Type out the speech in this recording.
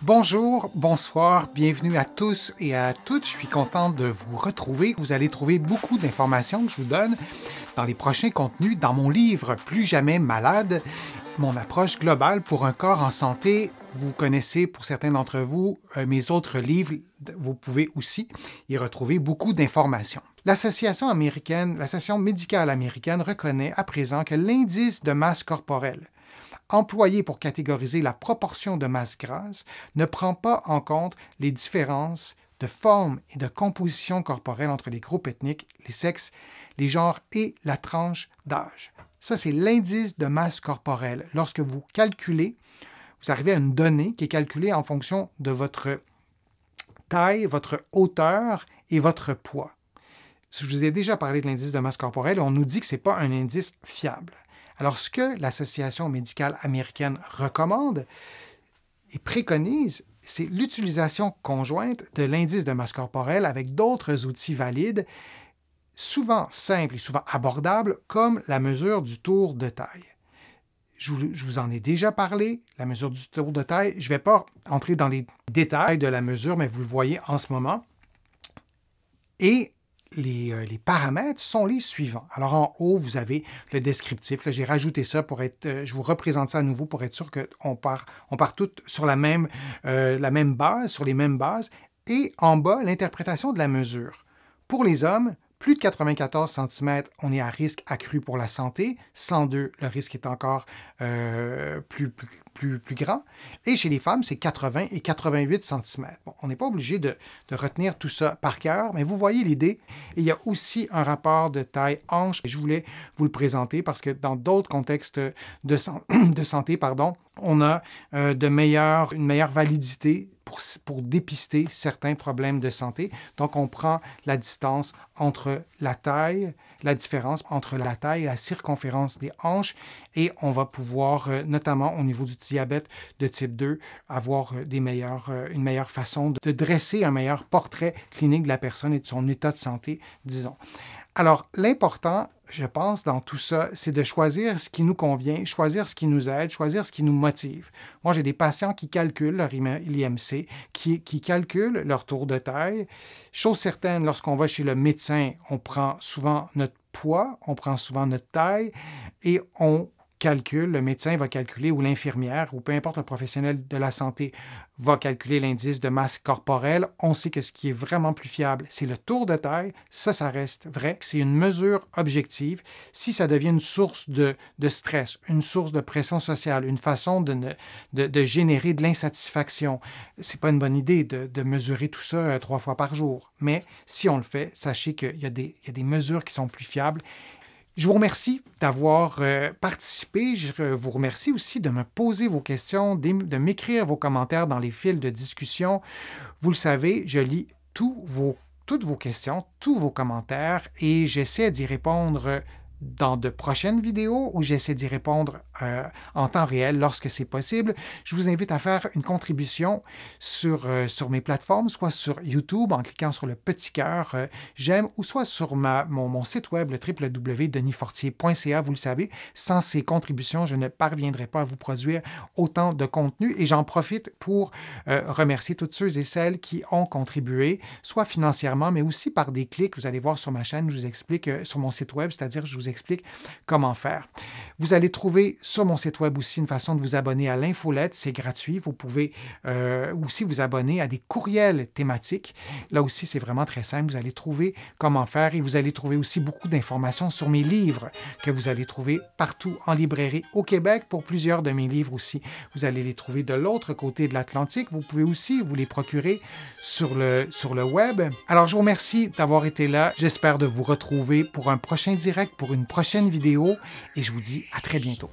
Bonjour, bonsoir, bienvenue à tous et à toutes. Je suis content de vous retrouver. Vous allez trouver beaucoup d'informations que je vous donne dans les prochains contenus dans mon livre Plus jamais malade, mon approche globale pour un corps en santé. Vous connaissez pour certains d'entre vous mes autres livres. Vous pouvez aussi y retrouver beaucoup d'informations. L'Association médicale américaine reconnaît à présent que l'indice de masse corporelle employé pour catégoriser la proportion de masse grasse, ne prend pas en compte les différences de forme et de composition corporelle entre les groupes ethniques, les sexes, les genres et la tranche d'âge. Ça, c'est l'indice de masse corporelle. Lorsque vous calculez, vous arrivez à une donnée qui est calculée en fonction de votre taille, votre hauteur et votre poids. Je vous ai déjà parlé de l'indice de masse corporelle, on nous dit que ce n'est pas un indice fiable. Alors, ce que l'Association médicale américaine recommande et préconise, c'est l'utilisation conjointe de l'indice de masse corporelle avec d'autres outils valides, souvent simples et souvent abordables, comme la mesure du tour de taille. Je vous en ai déjà parlé, la mesure du tour de taille. Je ne vais pas entrer dans les détails de la mesure, mais vous le voyez en ce moment. Et les paramètres sont les suivants. Alors, en haut, vous avez le descriptif. Là, j'ai rajouté ça pour être... je vous représente ça à nouveau pour être sûr qu'on part toutes sur la même base, sur les mêmes bases. Et en bas, l'interprétation de la mesure. Pour les hommes, plus de 94 cm, on est à risque accru pour la santé. 102, le risque est encore plus grand. Et chez les femmes, c'est 80 et 88 cm. Bon, on n'est pas obligé de retenir tout ça par cœur, mais vous voyez l'idée. Et il y a aussi un rapport de taille-hanche. Je voulais vous le présenter parce que dans d'autres contextes de santé, on a une meilleure validité pour dépister certains problèmes de santé. Donc, on prend la distance entre la taille, la différence entre la taille et la circonférence des hanches et on va pouvoir, notamment au niveau du diabète de type 2, avoir une meilleure façon de dresser un meilleur portrait clinique de la personne et de son état de santé, disons. Alors, l'important, je pense, dans tout ça, c'est de choisir ce qui nous convient, choisir ce qui nous aide, choisir ce qui nous motive. Moi, j'ai des patients qui calculent leur IMC, qui calculent leur tour de taille. Chose certaine, lorsqu'on va chez le médecin, on prend souvent notre poids, on prend souvent notre taille et le médecin va calculer, ou l'infirmière, ou peu importe le professionnel de la santé, va calculer l'indice de masse corporelle. On sait que ce qui est vraiment plus fiable, c'est le tour de taille. Ça reste vrai. C'est une mesure objective. Si ça devient une source de stress, une source de pression sociale, une façon de générer de l'insatisfaction, c'est pas une bonne idée de mesurer tout ça 3 fois par jour. Mais si on le fait, sachez qu'il y a des mesures qui sont plus fiables. Je vous remercie d'avoir participé. Je vous remercie aussi de me poser vos questions, de m'écrire vos commentaires dans les fils de discussion. Vous le savez, je lis toutes vos questions, tous vos commentaires et j'essaie d'y répondre dans de prochaines vidéos où j'essaie d'y répondre en temps réel lorsque c'est possible. Je vous invite à faire une contribution sur mes plateformes, soit sur YouTube en cliquant sur le petit cœur j'aime, ou soit sur mon site web, le www.denisfortier.ca. Vous le savez, sans ces contributions, je ne parviendrai pas à vous produire autant de contenu et j'en profite pour remercier toutes ceux et celles qui ont contribué, soit financièrement, mais aussi par des clics. Vous allez voir sur ma chaîne, je vous explique sur mon site web, c'est-à-dire je vous explique comment faire. Vous allez trouver sur mon site web aussi une façon de vous abonner à l'infolette, c'est gratuit. Vous pouvez aussi vous abonner à des courriels thématiques. Là aussi, c'est vraiment très simple. Vous allez trouver comment faire et vous allez trouver aussi beaucoup d'informations sur mes livres que vous allez trouver partout en librairie au Québec. Pour plusieurs de mes livres aussi, vous allez les trouver de l'autre côté de l'Atlantique. Vous pouvez aussi vous les procurer sur le web. Alors, je vous remercie d'avoir été là. J'espère de vous retrouver pour un prochain direct, pour une prochaine vidéo et je vous dis à très bientôt.